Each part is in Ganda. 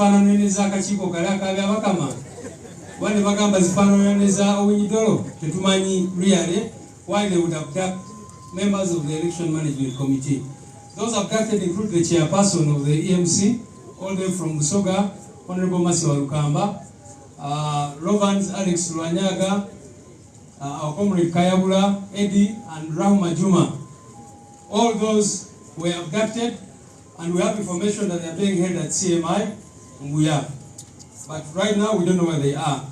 zifaananiriza akakiiko kali akabya bakama wale bagamba zifaananiriza Ayingidde tetumanyi really why they would abduct members of the election management committee. Those abducted include the chairperson of the EMC, all them from Munsoonga, Honorable Masiwa Lukamba, Rovans Alex Lwanyaga, our comrade Kayabula, Eddie, and Rahma Juma. All those were abducted, and we have information that they are being held at CMI, Mbuya. But right now, we don't know where they are.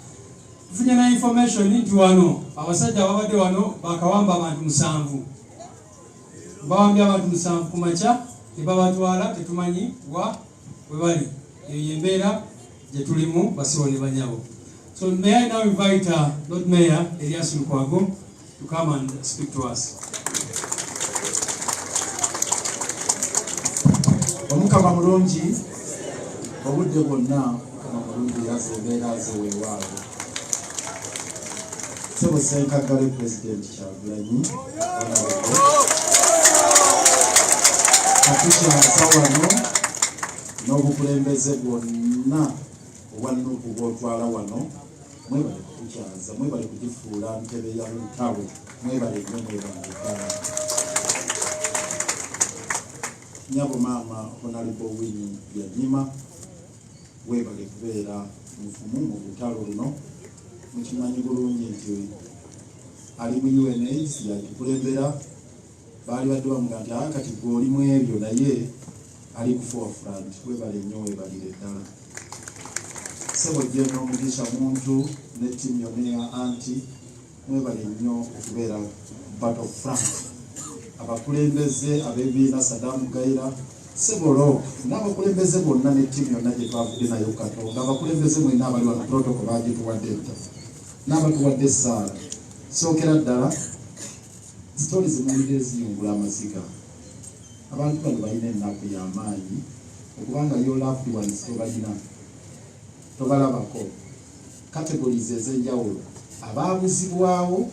If you have information into wano, abasajja babadde wano bakawamba abantu 7. Bawambye abantu 7 kumacha, tebabatwala tetumanyi wa webali. Eyo embeera gye tulimu basiwone banyabo. So may I now invite Lord Mayor Elias Lukwago to come and speak to us. Omukama mulungi obudde bwonna kama mulungi yasembeera zeweewaawo. Sebo Ssenkagale President Kyagulanyi atukyaza wano n'obukulembeze bwonna obwannuku bw'otwala wano mwebale kutukyaza, mwebale kugifuula ntebe ya lutalo, mwebale nnyo mwebale. Nyabo mama Honorable Winnie Yanyima webale kubeera mufumu mu lutalo luno. Mukimanyi bulungi nti ali mu UNAIDS yakikulembera, baali badde bamuga nti kati gwe oli mu ebyo naye ali ku forefront. Webale nnyo webalire ddala. Sebo gye n'omugisha muntu ne ttiimu yonna ya anti mwebale nnyo okubeera battlefront. Abakulembeze ab'ebibiina Sadamu Gaira Sebolo n'abakulembeze bonna ne ttiimu yonna gye twavudde nayo Katonda, abakulembeze mwenna abali wano protocol bagituwadde etta n'abatuwadde essaala. Sookera ddala sitoli zimuwulire ziyungula amaziga. Abantu bano balina ennaku y'amaanyi okubanga yo loved ones tobalina, tobalabako. Categories ez'enjawulo, abaabuzibwawo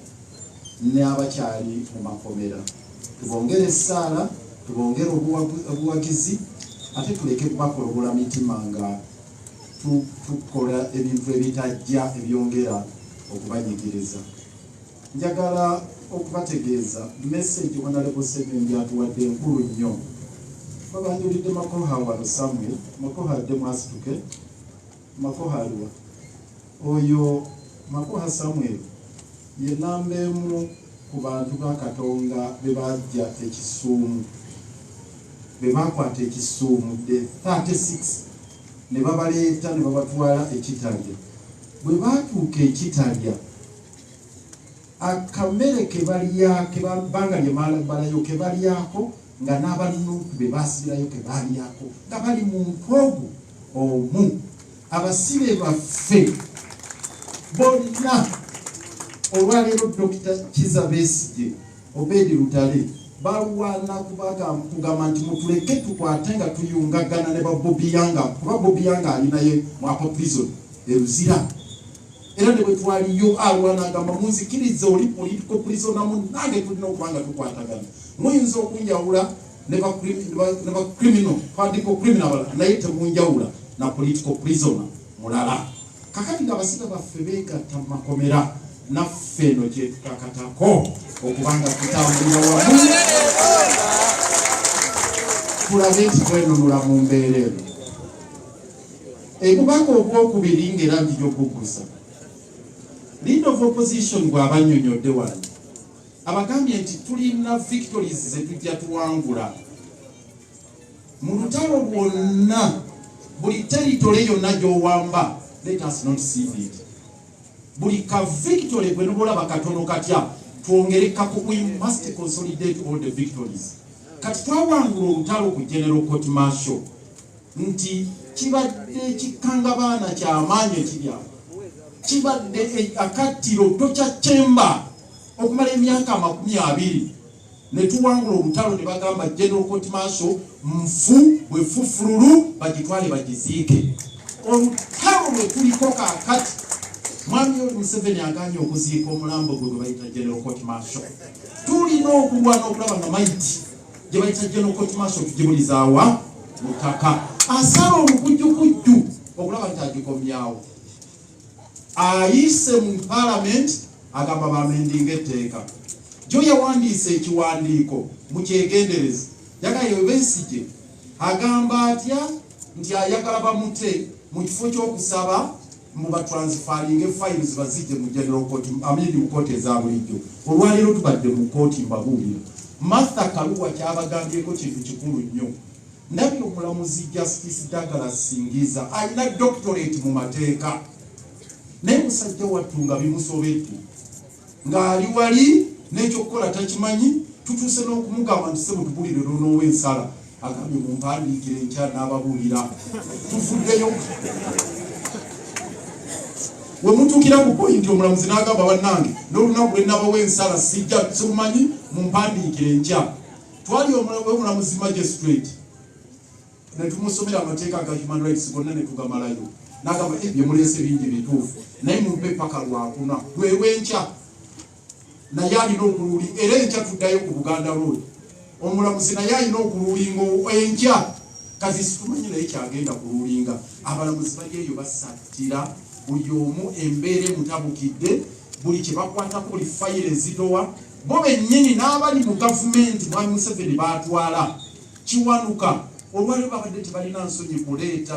ne abakyali mu makomera. Tubongere essaala, tubongere obuwagizi, ate tuleke kubakolobola mitima nga tukola ebintu ebitajja ebyongera okubanyigiriza. Njagala okubategeeza message Honorable Semembi atuwadde enkulu nnyo. Babanjulidde Makoha wano Samuel, Makoha adde mwasituke, Makoha aliwa. Oyo Makoha Samuel ye namba emu ku bantu ba Katonga be bajja ekisuumu, be bakwata ekisuumu de 36 ne babaleeta ne babatwala ekitalya. Bwe batuuka ekitalya akamere ke banga lye balayo ke balyako nga n'abanuuku be basibirayo ke balyako nga bali mu mpogu omu. Abasibe baffe bonna olwaleero Dr. Kiza Besigye, Obedi Lutale balwana kugamba nti mutuleke tukwate nga tuyungagana ne Bobi Yanga, kuba Bobi Yanga alinaye mu prison eruzira. Era ne bwe twaliyo alwana agamba munzikirize oli political prisoner munange tulina okubanga tukwatagana. Muyinza okunjawula ne ba criminal, political criminal naye temunjawula na political prisoner mulala. Kakati nga abasibe baffe beegatta mu makomera naffe eno gye tukakatako okubanga tutambulira wamu tulabe nti twenunula mu mbeera eno. Ebubaka obwokubiri ng'era njigy'okugusa Leader of Opposition bw'abannyonnyodde wano abagambye nti tulina victories ze tujja tuwangula mu lutalo lwonna. Buli territory yonna gy'owamba, let us not see it. Buli ka victory bwe nobulaba katono katya twongere kako. We must consolidate all the victories. Kati twawangula olutalo ku General Court Martial nti kibadde kikanga baana kyamaanyi ekirya, kibadde akattiro tokya chemba okumala emyaka 20 ne tuwangula olutalo ne bagamba General Court Martial mfu bwe fufululu bagitwale bagiziike. Olutalo lwe tuliko kaakati mwami oli Museveni aganye okuziika omulambo gwe bayita General Court Martial. Tulina okulwana okulaba nga maiti gye bayita General Court Martial tugibulizaawa mutaka. Asala omukujjukujju agikomyawo ayise mu parliament agamba bamendinga etteeka jo yawandiise ekiwandiiko mu kyegendereza yagayo Besigye agamba atya nti ayagala bamute mu kifo ky'okusaba mu batransferring files bazijje mu general court mu kooti eza bulijjo. Olwaleero tubadde mu kooti mbabuulira Martha Kaluwa kyabagambyeko kintu kikulu nnyo. Ndabye omulamuzi Justice Douglas Singiza alina doctorate mu mateeka naye musajja wattu nga bimusobedde ng'ali wali n'ekyokukola takimanyi tutuuse n'okumugamba nti sebo tubulire n'ow'ensala agambye mumpandiikire nkya n'ababuulira tuvuddeyo we mutuukira ku pointi omulamuzi n'agamba bannange n'olunaku lwe nabawo ensala sijja simumanyi mumpandiikire nkya twali omulamuzi magistrate ne tumusomera amateeka ga human rights gonna ne tugamalayo n'agamba bye muleese bingi bituufu naye mumpe paka lwakuna lwew'enkya naye alina okuluuli era enkya tuddayo ku Buganda Road omulamuzi naye alina okuluulinga enkya kati situmanyi naye kyagenda kuluulinga abalamuzi bali eyo basattira buli omu embeera emutabukidde buli kye bakwatako buli fayiro ezitowa bo bennyini n'abali mu gavumenti Mwami Museveni baatwala kiwanuka olwaleero babadde tebalina nsonyi kuleeta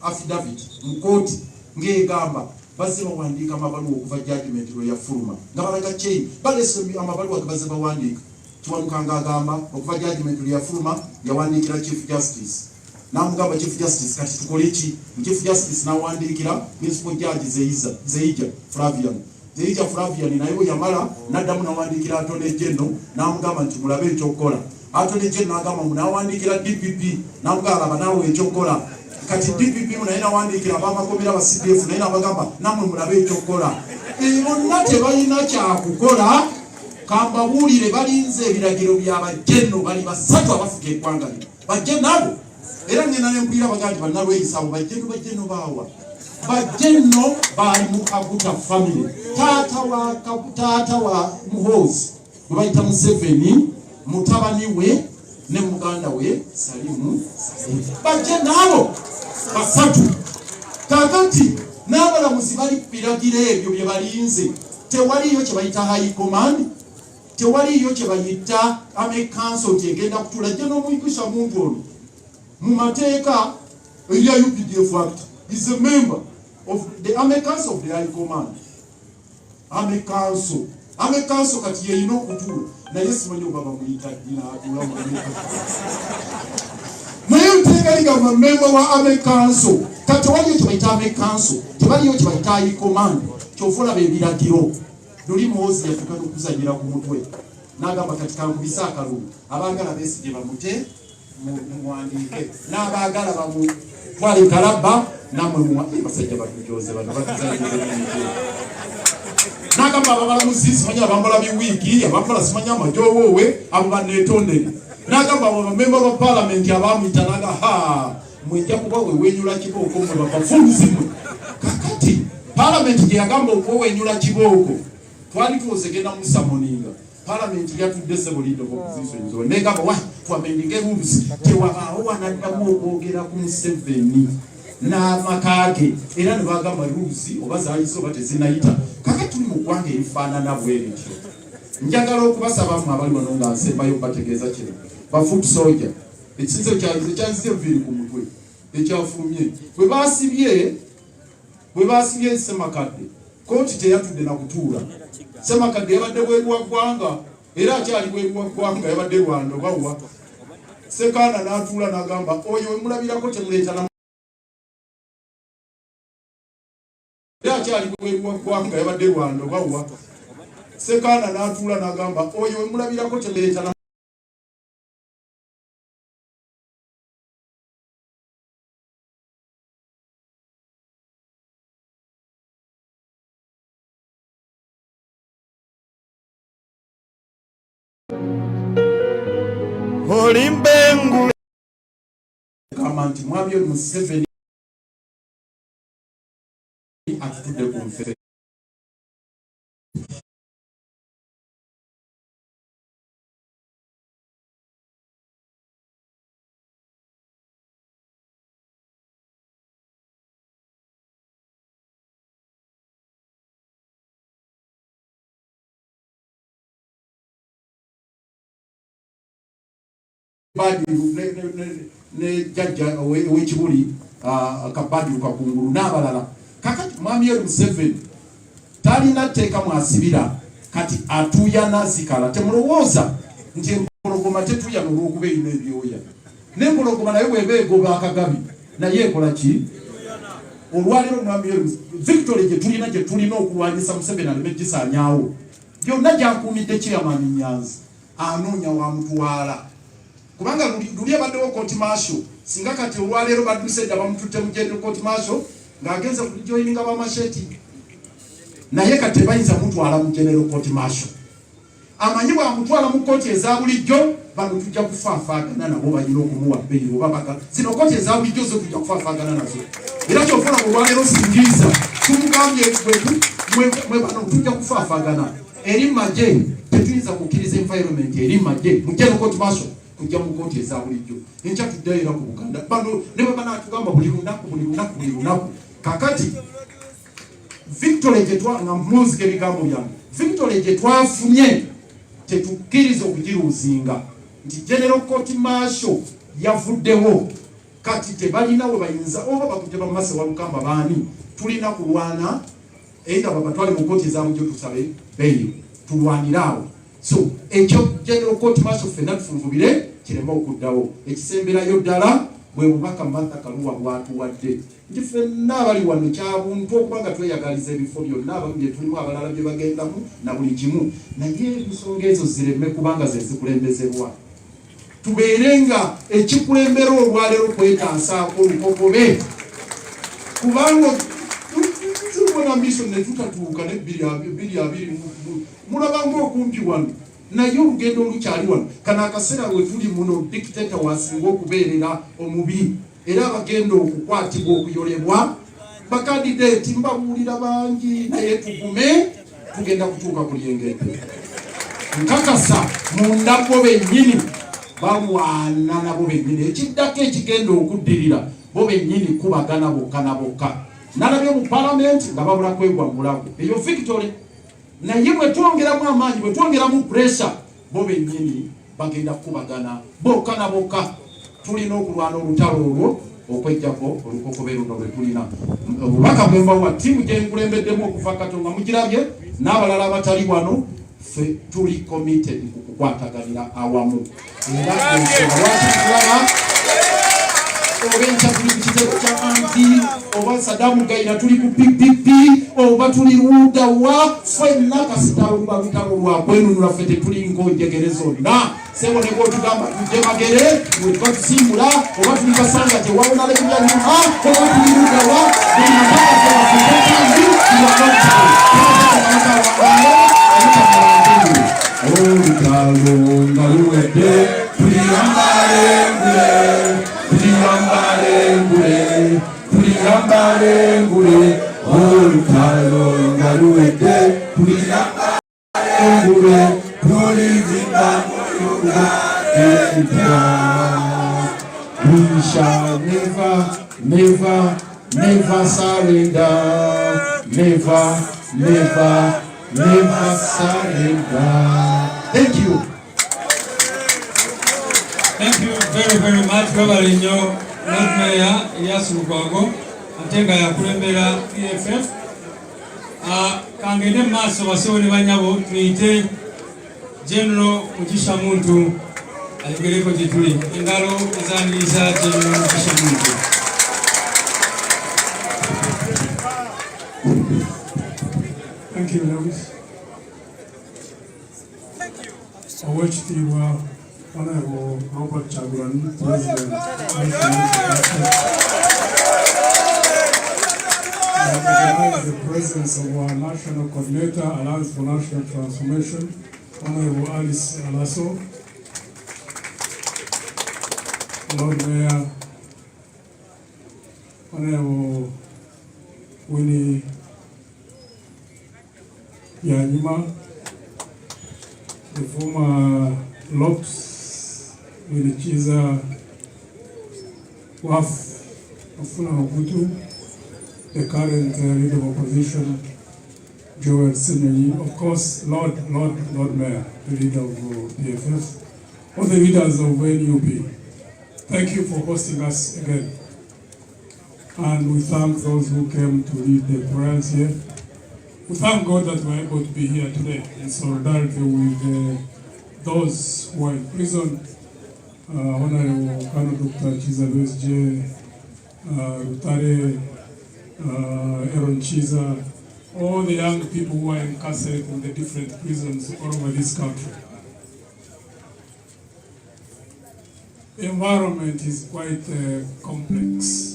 affidavit mu kooti ng'egamba bazze bawandiika amabaluwa okuva judgment lwe yafuluma nga balaga kyeyi balese amabaluwa ge bazze bawandiika kiwanuka ng'agamba okuva judgment lwe yafuluma yawandiikira chief justice n'amugamba chief justice kati tukole ki chief justice n'awandiikira principal judge Zeija Flavian naye we yamala n'addamu n'awandiikira Attorney General n'amugamba nti mulabe ekyokukola Attorney General n'agamba n'awandiikira DPP n'amugamba laba naawe ekyokukola kati DPP naye n'awandiikira abamakomera ba CDF naye n'abagamba namwe mulabe ekyokukola bonna tebalina kyakukola kambabuulire balinze ebiragiro by'abajjenno bali basatu abafuga eggwanga lino bajjenno abo era ngenda nempulira bagandi bannalweyisabo bajjenno baawa bajjenno bali mu Kaguta family taata wa Muhoozi gwe bayita Museveni mutabani we ne muganda we Salimu bajjenno abo basatu kakati n'abalamuzi bali ku biragiro ebyo bye balinze tewaliyo kye bayita high command tewaliyo kye bayita ame council gyegenda kutuula jje n'omuyigisa muntu ono mu mateeka erya UPDF Act is a member of the Army Council of the High Command. Army Council kati yeyina okutuula naye simanyi oba bamuyita dina atula mu naye nteeka ligamba member wa Army Council kati tewaliyo kye bayita Army Council tewaliyo kye bayita High Command kyova olaba ebiragiro luli Muhoozi yatuuka n'okuzanyira ku mutwe n'agamba kati kankubisa akalulu abaagala Besigye bamute muwandiike n'abaagala bamutwale kalabba namwe basajja batujoze bano n'agamba ababalamuzi simanyi abambala biwiiki abambala simanyi amajowoowe abo baneetondere n'agamba abo bamemba ba palamenti abamuyita naga mwijja kuba wewenyula kibooko mwe babafuuzi mwe kakati palamenti gye yagamba okwewenyula kibooko twali tuwozegenda mu samoninga Parliament yatudde sebo leader of opposition zo negamba wa twamendinge rules tewabaawo wanaddamu okwogera ku Museveni n'amakaage era ne bagamba rules oba zaayise oba tezinayita kakati tuli mu ggwanga erifaanana bwerityo njagala okubasaba mmwe abali wano nga nsembayo bategeeza kino ba foot soldier ekisinzo kyanzize viri ku mutwe ekyafulumye bwe baasibye Semakadde kooti teyatudde na kutuula Semakadde yabadde bweru wa ggwanga era akyali bweru wa ggwanga yabadde Rwanda obawa Sekaana n'atuula n'agamba oyo wemulabirako temuleeta na era akyali bweru wa ggwanga yabadde Rwanda obawa Sekaana n'atuula n'agamba oyo wemulabirako temuleeta na Olimbengu kama nti Mwami Museveni atutudde ku nfe Badiru ne jajja ow'ekibuli Kabadiru Kakungulu n'abalala. Kakati mwami Yoweri Museveni talina tteeka mwasibira kati atuuya n'asikala. Temulowooza nti empologoma tetuuya n'olwokuba erina ebyoya. N'empologoma naye bw'eba egoba akagabi naye ekola ki? Olwaleero mwami Yoweri Victory gye tulina okulwanyisa Museveni aleme gisaanyaawo. Byonna gy'akuumidde Chairman Nyanzi anoonya wamutwala. Kubanga luli abaddewo court martial singa kati olwaleero badduse dda bamututte mu general court martial ng'agenze kujoyininga bamasheti naye kati tebayinza mutwala mu general court martial. Amanyi bw'amutwala mu kooti eza bulijjo bano tujja kufaafaagana nabo balina okumuwa bbeeyi oba baga zino kooti eza bulijjo zo tujja kufaafaagana nazo. Era kyofuna olwaleero singiriza tumugambye mwe bano tujja kufaafaagana. Eri magye tetuyinza kukkiriza environment eri magye mu general court martial kujja mu kooti eza bulijjo. Enkya tuddayo era ku Buganda bano ne bwe banaatugamba buli lunaku. Kakati Victory gye nga muzika ebigambo byange. Victory gye twafunye tetukkiriza okugiruuzinga nti general court martial yavuddewo kati tebalina we bayinza oba bakujja bamase walukamba baani tulina kulwana either babatwale mu kooti eza bulijjo tusabe beeyi tulwaniraawo. So ekyo general court martial ffenna tufunvubire kireme okuddawo. Ekisemberayo ddala bwe bubaka Martha Karua bwatuwadde nti ffenna abali wano kyabuntu okubanga tweyagaliza ebifo byonna abamu bye tulimu abalala bye bagendamu na buli kimu naye ensonga ezo zireme kubanga ze zikulembezebwa. Tubeerenga ekikulembera olwaleero kwetansaako olukokobe kubanga tubona mission ne tutatuuka ne 220 mulaba ng'okumpi wano naye olugendo olukyali wano. Kano akaseera we tuli muno dictator wasinga okubeerera omubi era abagenda okukwatibwa okuyolebwa bakandidate mbabuulira bangi naye tugume tugenda kutuuka ku lyengedde. Nkakasa munda bo bennyini balwana nabo bennyini ekiddako ekigenda okuddirira bo bennyini kubagana bokka na bokka. Nalabye mu parliament nga babula kwegwaggulako eyo Victory naye bwe twongeramu amaanyi bwe twongeramu pressure bo bennyini bagenda kubagana bokka na bokka. Tulina okulwana olutalo olwo okwejjako olukokobe luno lwe tulina. Obubaka bwe mbawa ttiimu gye nkulembeddemu okuva Katonga mugirabye n'abalala abatali wano ffe tuli committed ku kukwataganira awamu. Era ensonga lwaki tulaba oba enkya tuli ku kitego kya anti oba Sadamu Gaina tuli ku PPP oba tuli luda wa ffenna kasita luba lutalo lwakwenunula ffe tetuli nkonjegere zonna. Sebo ne bwotugamba tujje magere bwe tuba tusimbula oba tuli basanga tewawona lebya nyuma oba tuli luda wa buli mataka zebafutekangi olutalo nga luwedde tuliyambale ngule olutalo nga luwedde tuliyambale ngule tulizimba we shall never surrender. Never surrender. Thank you. Thank you very much. Probably Lord Mayor Elias Lukwago atenga yakulembera EFF. Kangende maaso basewo ne banyabo tuyite General Mugisha Muntu aligereko gye tuli engalo ezaniriza General Mugisha Muntu. Thank you, Lewis. Owekitiibwa Honorable Robert Kyagulanyi, President. I recognize the presence of our National Coordinator, Alliance for National Transformation, Honorable Alice Alaso, Lord Mayor, Honorable Winnie Yanyima, the former Lopes Winnie Chiza Waf Ofuna Ogutu, the current leader of opposition, Joel Sinyi, of course, Lord Mayor, the leader of PFF, all the leaders of NUP, thank you for hosting us again. And we thank those who came to lead the prayers here. We thank God that we're able to be here today in solidarity with those who are in prison. Honorable Dr. Chiza Besigye, Rutare, Aaron Chiza, all the young people who are incarcerated in the different prisons all over this country. The environment is quite complex.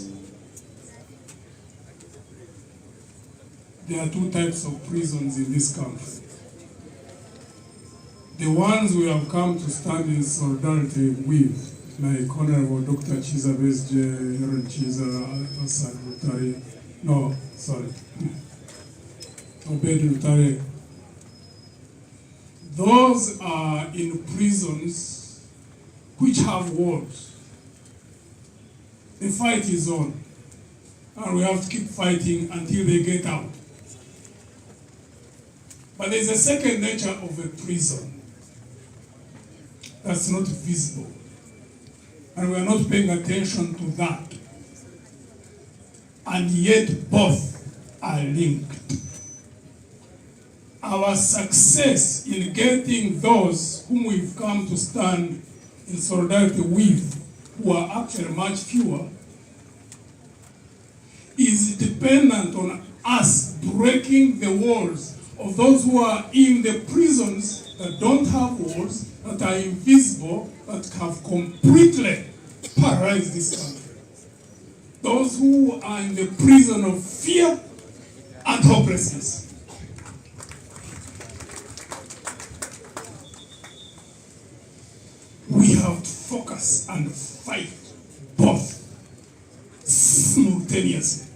There are two types of prisons in this country. The ones we have come to stand in solidarity with, like Honorable Dr. Chiza Besigye, Aaron Chiza, Asad Rutare, Obed Rutare. Those are in prisons which have walls. The fight is on, and we have to keep fighting until they get out. But there's a second nature of a prison that's not visible, and we are not paying attention to that. And yet both are linked. Our success in getting those whom we've come to stand in solidarity with, who are actually much fewer, is dependent on us breaking the walls of those who are in the prisons that don't have walls, that are invisible, that have completely paralyzed this country. Those who are in the prison of fear and hopelessness. We have to focus and fight both simultaneously.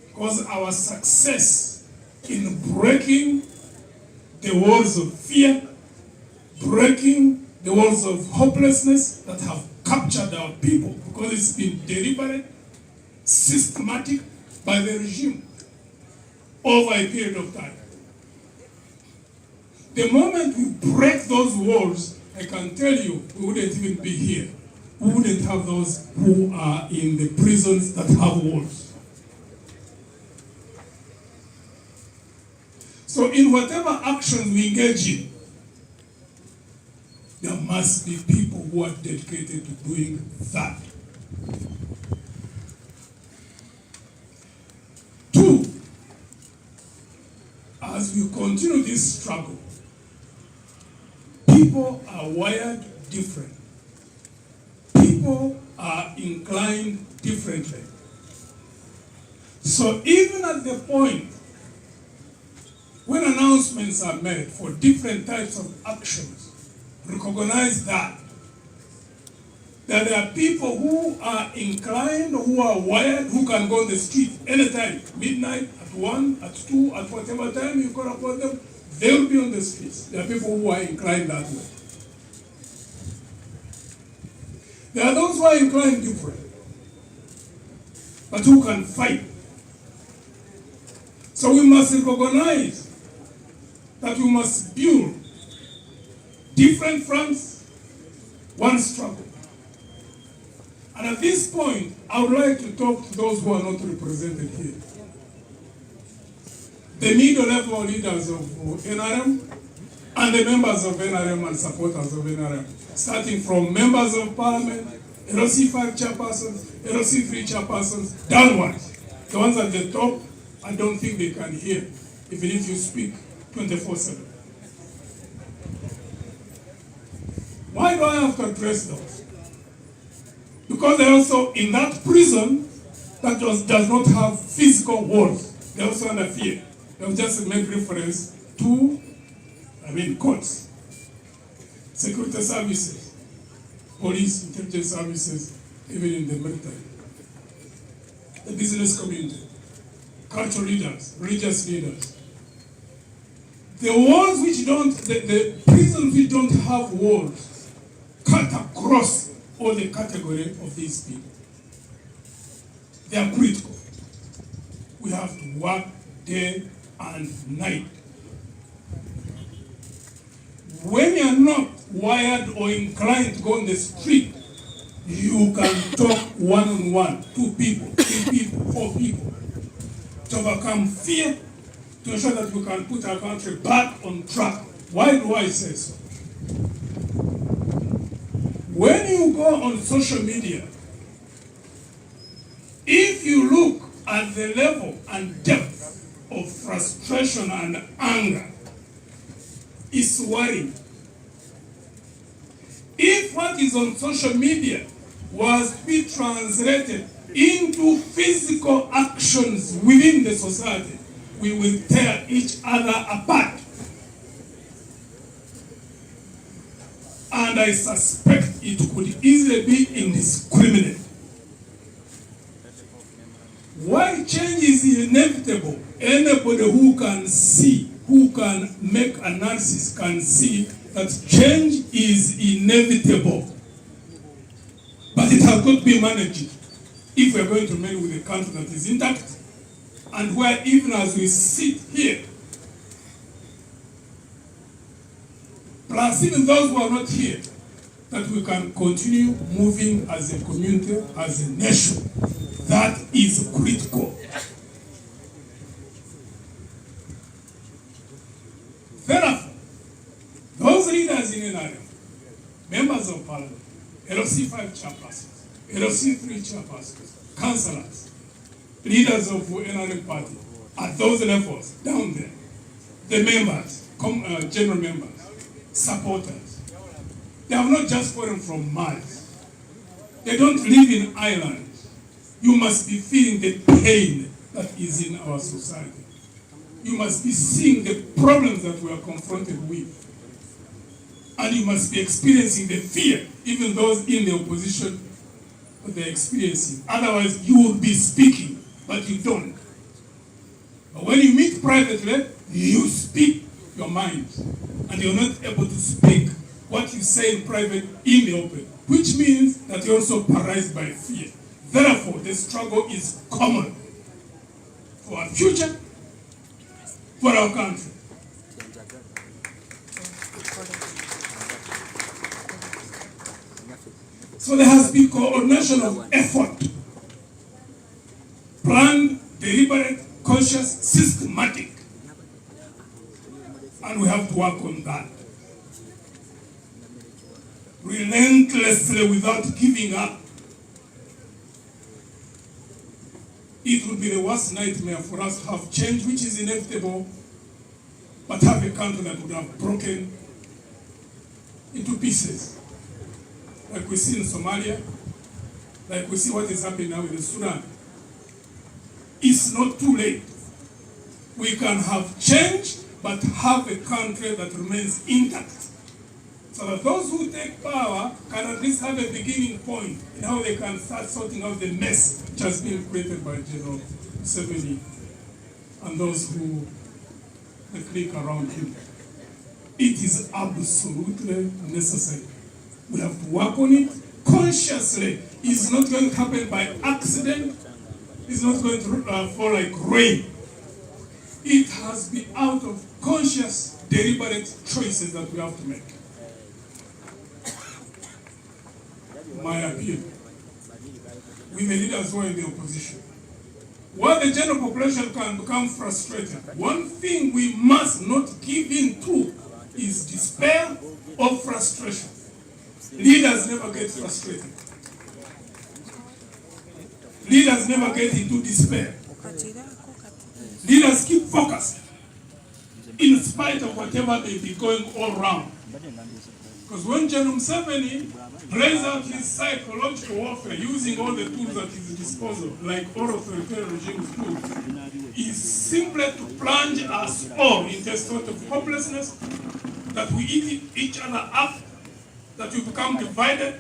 Because our success in breaking the walls of fear, breaking the walls of hopelessness that have captured our people, because it's been deliberate, systematic by the regime over a period of time. The moment we break those walls, I can tell you, we wouldn't even be here. We wouldn't have those who are in the prisons that have walls. So in whatever action we engage in, there must be people who are dedicated to doing that. Two, as we continue this struggle, people are wired different. People are inclined differently. So even at the point when announcements are made for different types of actions, recognize that there are people who are inclined, who are wired, who can go on the street anytime, midnight, at 1, at 2, at whatever time you call upon them, they will be on the streets. There are people who are inclined that way. There are those who are inclined different, but who can fight. So we must recognize that we must build different fronts, one struggle. And at this point, I would like to talk to those who are not represented here. The middle-level leaders of NRM and the members of NRM and supporters of NRM, starting from members of parliament, LOC 5 chairpersons, LOC 3 chairpersons, downwards. The ones at the top, I don't think they can hear, even if you speak 24/7. Why do I have to address those? Because they're also in that prison that does not have physical walls. They're also under fear. They'll just make reference to, courts, security services, police, intelligence services, even in the military, the business community, cultural leaders, religious leaders. The walls which the prisons which don't have walls cut across all the category of these people. They are critical. We have to work day and night. When you are not wired or inclined to go on the street, you can talk one-on-one, 2 people, 3 people, 4 people, to overcome fear, to ensure that we can put our country back on track. Why do I say so? When you go on social media, if you look at the level and depth of frustration and anger, it's worrying. If what is on social media was to be translated into physical actions within the society, we will tear each other apart. And I suspect it could easily be indiscriminate. Why change is inevitable? Anybody who can see, who can make analysis, can see that change is inevitable. But it has got to be managed if we are going to remain with a country that is intact, and where even as we sit here, plus even those who are not here, that we can continue moving as a community, as a nation. That is critical. Therefore, those leaders in NRM, members of parliament, LOC 5 chairpersons, LOC 3 chairpersons, councillors, leaders of NRM party, at those levels, down there, the members, general members, supporters, they have not just fallen from Mars. They don't live in islands. You must be feeling the pain that is in our society. You must be seeing the problems that we are confronted with. And you must be experiencing the fear, even those in the opposition, that they're experiencing. Otherwise, you will be speaking, but you don't. But when you meet privately, you speak your mind. And you're not able to speak what you say in private in the open, which means that you're also paralyzed by fear. Therefore, the struggle is common for our future, for our country. So there has been coordination of effort, planned, deliberate, conscious, systematic, and we have to work on that relentlessly without giving up. It would be the worst nightmare for us to have change, which is inevitable, but have a country that would have broken into pieces. Like we see in Somalia, like we see what is happening now in Sudan. It's not too late. We can have change, but have a country that remains intact. So that those who take power can at least have a beginning point in how they can start sorting out the mess which has been created by General Museveni and those who clique around him. It is absolutely necessary. We have to work on it consciously. It's not going to happen by accident. It's not going to fall like rain. It has been out of conscious, deliberate choices that we have to make. My appeal with the leaders who are in the opposition. While the general population can become frustrated, one thing we must not give in to is despair or frustration. Leaders never get frustrated. Leaders never get into despair. Leaders keep focused in spite of whatever may be going all around. Because when General Museveni plays out his psychological warfare using all the tools at his disposal, like all authoritarian regimes do, is simply to plunge us all into a sort of hopelessness, that we eat each other up, that we become divided,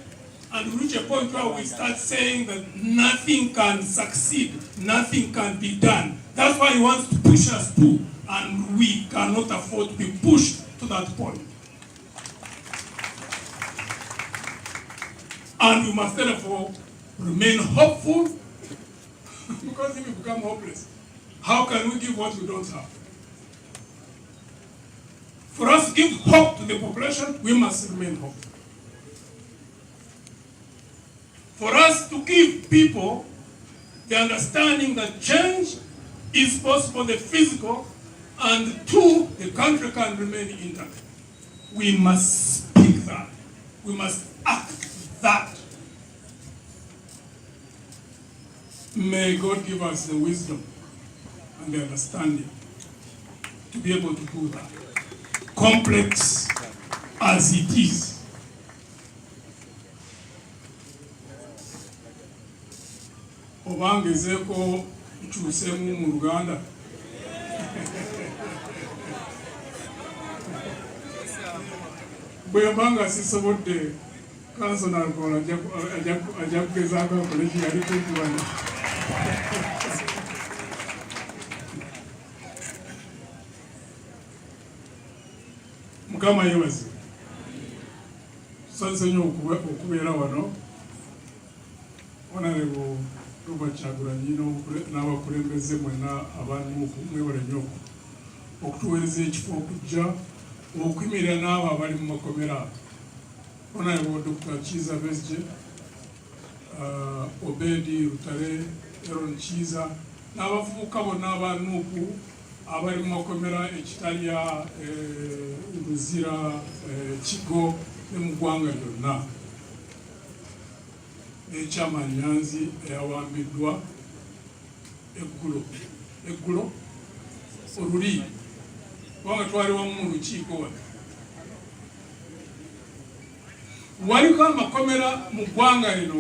and reach a point where we start saying that nothing can succeed, nothing can be done. That's why he wants to push us to, and we cannot afford to be pushed to that point. And we must therefore remain hopeful, because if we become hopeless, how can we give what we don't have? For us to give hope to the population, we must remain hopeful. For us to give people the understanding that change is possible, the physical, and two, the country can remain intact. We must speak that. We must act that. May God give us the wisdom and the understanding to be able to do that. Complex as it is. Obangezeko nkyusemu mu Uganda. Bwembanga sisobodde kansona alikola ajja kugezaako akoleki yali kuntubana. Mukama yebaze. Nsanyuse nnyo okubeera wano. Honorable Kyagulanyi n'abakulembeze mwenna abantu mwebale nnyo okutuweereza ekifo okujja okuyimirira n'abo abali mu makomera. Honorable Dr. Kiza Besigye, Obedi Rutale, Aaron Kiza n'abavubuka bonna abanuuku abali mu makomera ekitalya Luzira, Kigo ne mu ggwanga lyonna. Chairman Nyanzi eyawambiddwa eggulo oluli kubanga twali wamu mu lukiiko wano. Waliko amakomera mu ggwanga lino